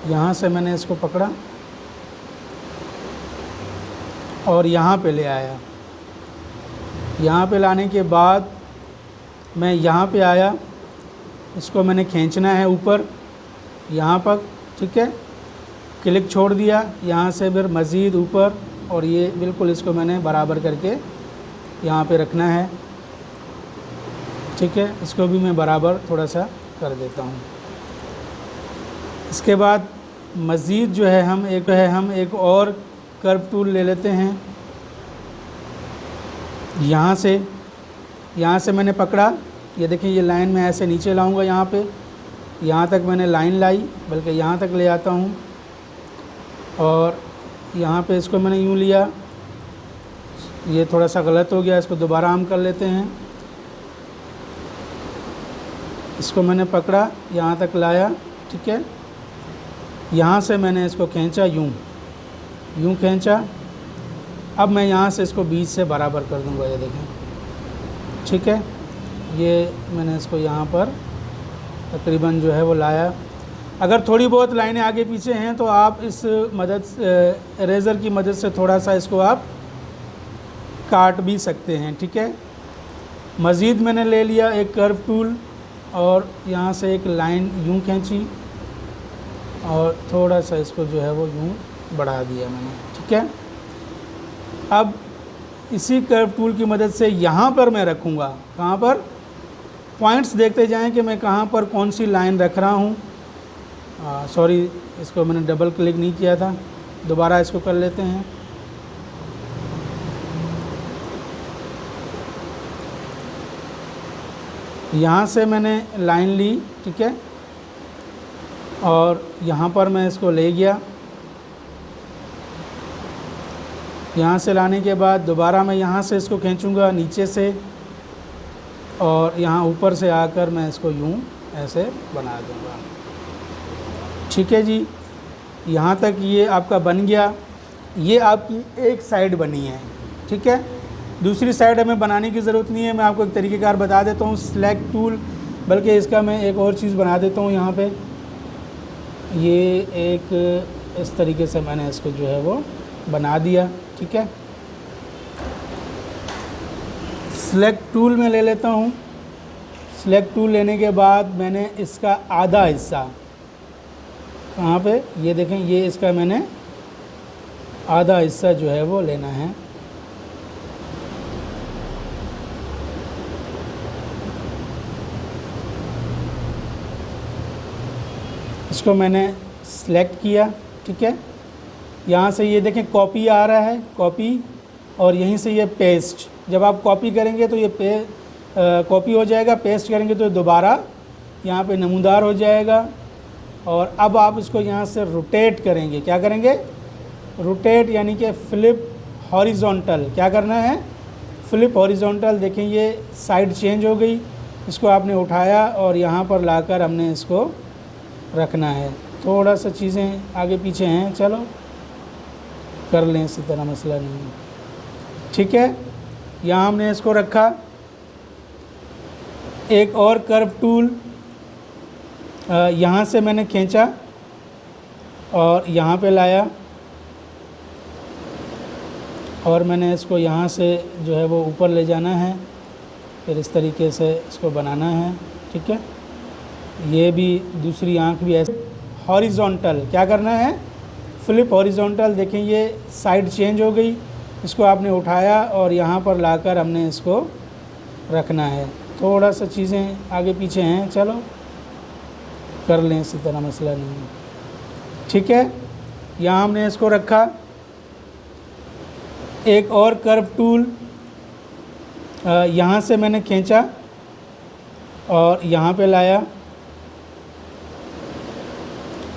यहाँ से मैंने इसको पकड़ा और यहाँ पे ले आया। यहाँ पे लाने के बाद मैं यहाँ पे आया, इसको मैंने खींचना है ऊपर यहाँ पर, ठीक है। क्लिक छोड़ दिया, यहाँ से फिर मज़ीद ऊपर, और ये बिल्कुल इसको मैंने बराबर करके यहाँ पे रखना है, ठीक है। इसको भी मैं बराबर थोड़ा सा कर देता हूँ। इसके बाद मज़ीद जो है हम एक और कर्व टूल ले लेते हैं। यहाँ से मैंने पकड़ा, ये देखिए ये लाइन में ऐसे नीचे लाऊंगा, यहाँ पे यहाँ तक मैंने लाइन लाई, बल्कि यहाँ तक ले आता हूँ, और यहाँ पे इसको मैंने यूँ लिया। ये थोड़ा सा गलत हो गया, इसको दोबारा हम कर लेते हैं। इसको मैंने पकड़ा, यहाँ तक लाया, ठीक है। यहाँ से मैंने इसको खींचा, यूँ खींचा। अब मैं यहाँ से इसको बीच से बराबर कर दूँगा, ये देखें, ठीक है। ये मैंने इसको यहाँ पर तकरीबन जो है वो लाया। अगर थोड़ी बहुत लाइनें आगे पीछे हैं तो आप इस इरेज़र की मदद से थोड़ा सा इसको आप काट भी सकते हैं, ठीक है। मज़ीद मैंने ले लिया एक कर्व टूल और यहाँ से एक लाइन यूँ खींची और थोड़ा सा इसको जो है वो यूँ बढ़ा दिया मैंने, ठीक है। अब इसी कर्व टूल की मदद से यहाँ पर मैं रखूँगा, कहाँ पर, पॉइंट्स देखते जाएं कि मैं कहाँ पर कौन सी लाइन रख रहा हूँ। सॉरी, इसको मैंने डबल क्लिक नहीं किया था, दोबारा इसको कर लेते हैं। यहाँ से मैंने लाइन ली, ठीक है, और यहाँ पर मैं इसको ले गया। यहाँ से लाने के बाद दोबारा मैं यहाँ से इसको खींचूँगा नीचे से, और यहाँ ऊपर से आकर मैं इसको यूँ ऐसे बना दूँगा, ठीक है जी। यहाँ तक ये आपका बन गया। ये आपकी एक साइड बनी है, ठीक है। दूसरी साइड हमें बनाने की ज़रूरत नहीं है, मैं आपको एक तरीक़ेकार बता देता हूँ। सेलेक्ट टूल, बल्कि इसका मैं एक और चीज़ बना देता हूँ। यहाँ पे ये एक इस तरीके से मैंने इसको जो है वो बना दिया, ठीक है। सेलेक्ट टूल में ले लेता हूँ। सेलेक्ट टूल लेने के बाद मैंने इसका आधा हिस्सा, कहाँ पे, ये देखें, ये इसका मैंने आधा हिस्सा जो है वो लेना है। इसको मैंने सेलेक्ट किया, ठीक है। यहाँ से ये देखें कॉपी आ रहा है, कॉपी, और यहीं से ये पेस्ट। जब आप कॉपी करेंगे तो ये कॉपी हो जाएगा, पेस्ट करेंगे तो दोबारा यहाँ पे नमूदार हो जाएगा। और अब आप इसको यहाँ से रोटेट करेंगे, क्या करेंगे, रोटेट, यानी कि फ्लिप हॉरिजॉन्टल। क्या करना है, फ्लिप हॉरिजॉन्टल। देखें ये साइड चेंज हो गई, इसको आपने उठाया और यहाँ पर लाकर हमने इसको रखना है। थोड़ा सा चीज़ें आगे पीछे हैं, चलो कर लें, इसी तरह मसला नहीं है, ठीक है। यहाँ हमने इसको रखा। एक और कर्व टूल यहाँ से मैंने खींचा और यहाँ पे लाया, और मैंने इसको यहाँ से जो है वो ऊपर ले जाना है, फिर इस तरीके से इसको बनाना है, ठीक है। ये भी दूसरी आँख भी ऐसे हॉरिजॉन्टल, क्या करना है, फ्लिप हॉरिजॉन्टल। देखें ये साइड चेंज हो गई, इसको आपने उठाया और यहाँ पर लाकर हमने इसको रखना है। थोड़ा सा चीज़ें आगे पीछे हैं, चलो कर लें, इसी तरह मसला नहीं है, ठीक है। यहाँ हमने इसको रखा। एक और कर्व टूल यहाँ से मैंने खींचा और यहाँ पे लाया,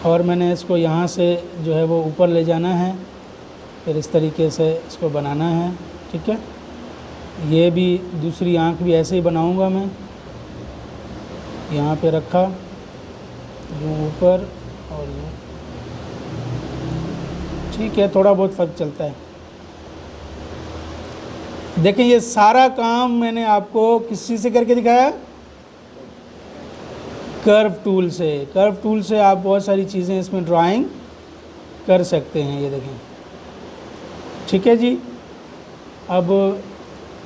और मैंने इसको यहाँ से जो है वो ऊपर ले जाना है, फिर इस तरीके से इसको बनाना है, ठीक है। ये भी दूसरी आँख भी ऐसे ही बनाऊंगा मैं। यहाँ पे रखा, यूँ ऊपर और यूँ, ठीक है। थोड़ा बहुत फ़र्क चलता है। देखें ये सारा काम मैंने आपको किस चीज़ से करके दिखाया, कर्व टूल से आप बहुत सारी चीज़ें इसमें ड्राइंग कर सकते हैं, ये देखें। ठीक है जी, अब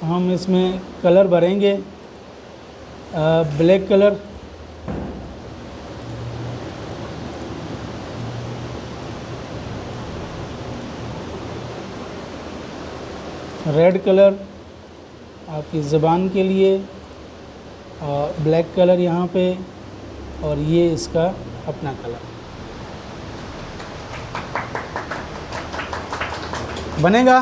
हम इसमें कलर भरेंगे, ब्लैक कलर, रेड कलर आपकी ज़बान के लिए, और ब्लैक कलर यहाँ पे, और ये इसका अपना कलर बनेगा।